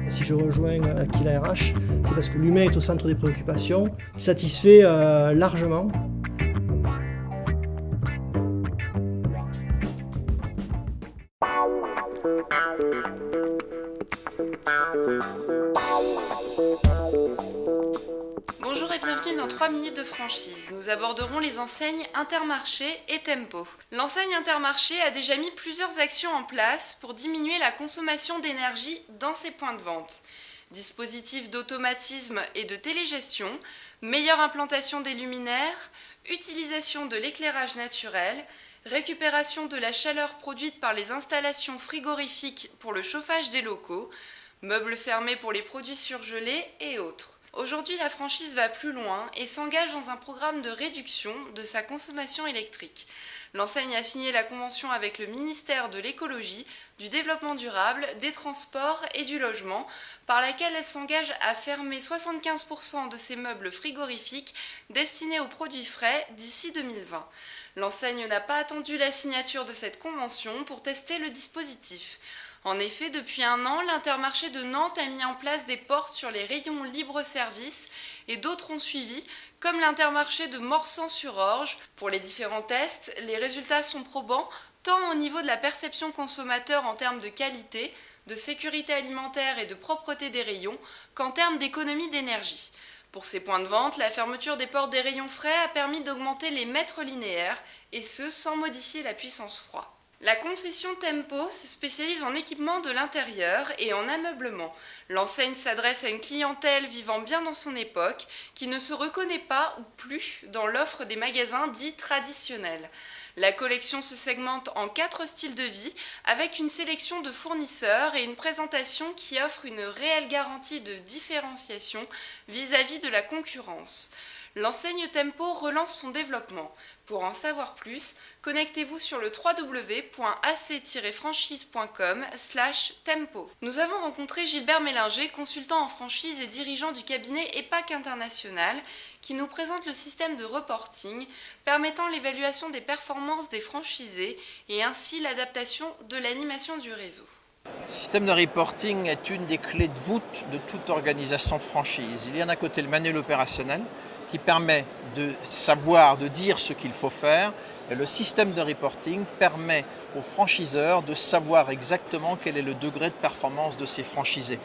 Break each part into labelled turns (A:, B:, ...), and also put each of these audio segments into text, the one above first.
A: Si je rejoins Aquila RH, c'est parce que l'humain est au centre des préoccupations, satisfait largement.
B: Bonjour et bienvenue dans 3 minutes de franchise. Nous aborderons les enseignes Intermarché et Tempo. L'enseigne Intermarché a déjà mis plusieurs actions en place pour diminuer la consommation d'énergie dans ses points de vente. Dispositifs d'automatisme et de télégestion, meilleure implantation des luminaires, utilisation de l'éclairage naturel, récupération de la chaleur produite par les installations frigorifiques pour le chauffage des locaux, meubles fermés pour les produits surgelés et autres. Aujourd'hui, la franchise va plus loin et s'engage dans un programme de réduction de sa consommation électrique. L'enseigne a signé la convention avec le ministère de l'Écologie, du Développement durable, des Transports et du Logement, par laquelle elle s'engage à fermer 75% de ses meubles frigorifiques destinés aux produits frais d'ici 2020. L'enseigne n'a pas attendu la signature de cette convention pour tester le dispositif. En effet, depuis 1 an, l'Intermarché de Nantes a mis en place des portes sur les rayons libre-service et d'autres ont suivi, comme l'Intermarché de Morsan-sur-Orge. Pour les différents tests, les résultats sont probants tant au niveau de la perception consommateur en termes de qualité, de sécurité alimentaire et de propreté des rayons qu'en termes d'économie d'énergie. Pour ces points de vente, la fermeture des portes des rayons frais a permis d'augmenter les mètres linéaires, et ce sans modifier la puissance froid. La concession Tempo se spécialise en équipement de l'intérieur et en ameublement. L'enseigne s'adresse à une clientèle vivant bien dans son époque, qui ne se reconnaît pas ou plus dans l'offre des magasins dits traditionnels. La collection se segmente en 4 styles de vie, avec une sélection de fournisseurs et une présentation qui offre une réelle garantie de différenciation vis-à-vis de la concurrence. L'enseigne Tempo relance son développement. Pour en savoir plus, connectez-vous sur le www.ac-franchise.com/tempo. Nous avons rencontré Gilbert Mélinger, consultant en franchise et dirigeant du cabinet EPAC International, qui nous présente le système de reporting permettant l'évaluation des performances des franchisés et ainsi l'adaptation de l'animation du réseau.
C: Le système de reporting est une des clés de voûte de toute organisation de franchise. Il y a d'un côté le manuel opérationnel qui permet de savoir, de dire ce qu'il faut faire, et le système de reporting permet aux franchiseurs de savoir exactement quel est le degré de performance de ses franchisés.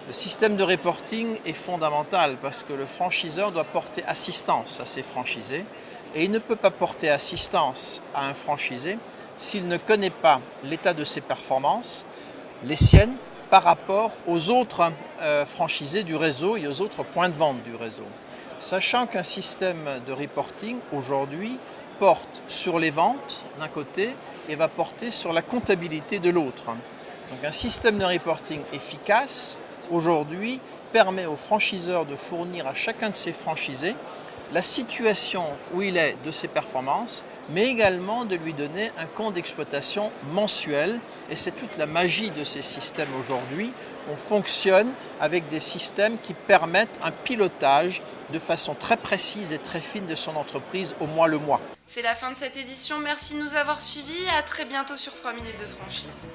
C: Le système de reporting est fondamental parce que le franchiseur doit porter assistance à ses franchisés et il ne peut pas porter assistance à un franchisé s'il ne connaît pas l'état de ses performances, les siennes, par rapport aux autres franchisés du réseau et aux autres points de vente du réseau. Sachant qu'un système de reporting aujourd'hui porte sur les ventes d'un côté et va porter sur la comptabilité de l'autre. Donc un système de reporting efficace aujourd'hui permet aux franchiseurs de fournir à chacun de ses franchisés la situation où il est de ses performances, mais également de lui donner un compte d'exploitation mensuel. Et c'est toute la magie de ces systèmes aujourd'hui. On fonctionne avec des systèmes qui permettent un pilotage de façon très précise et très fine de son entreprise au mois le mois.
B: C'est la fin de cette édition. Merci de nous avoir suivis. À très bientôt sur 3 minutes de franchise.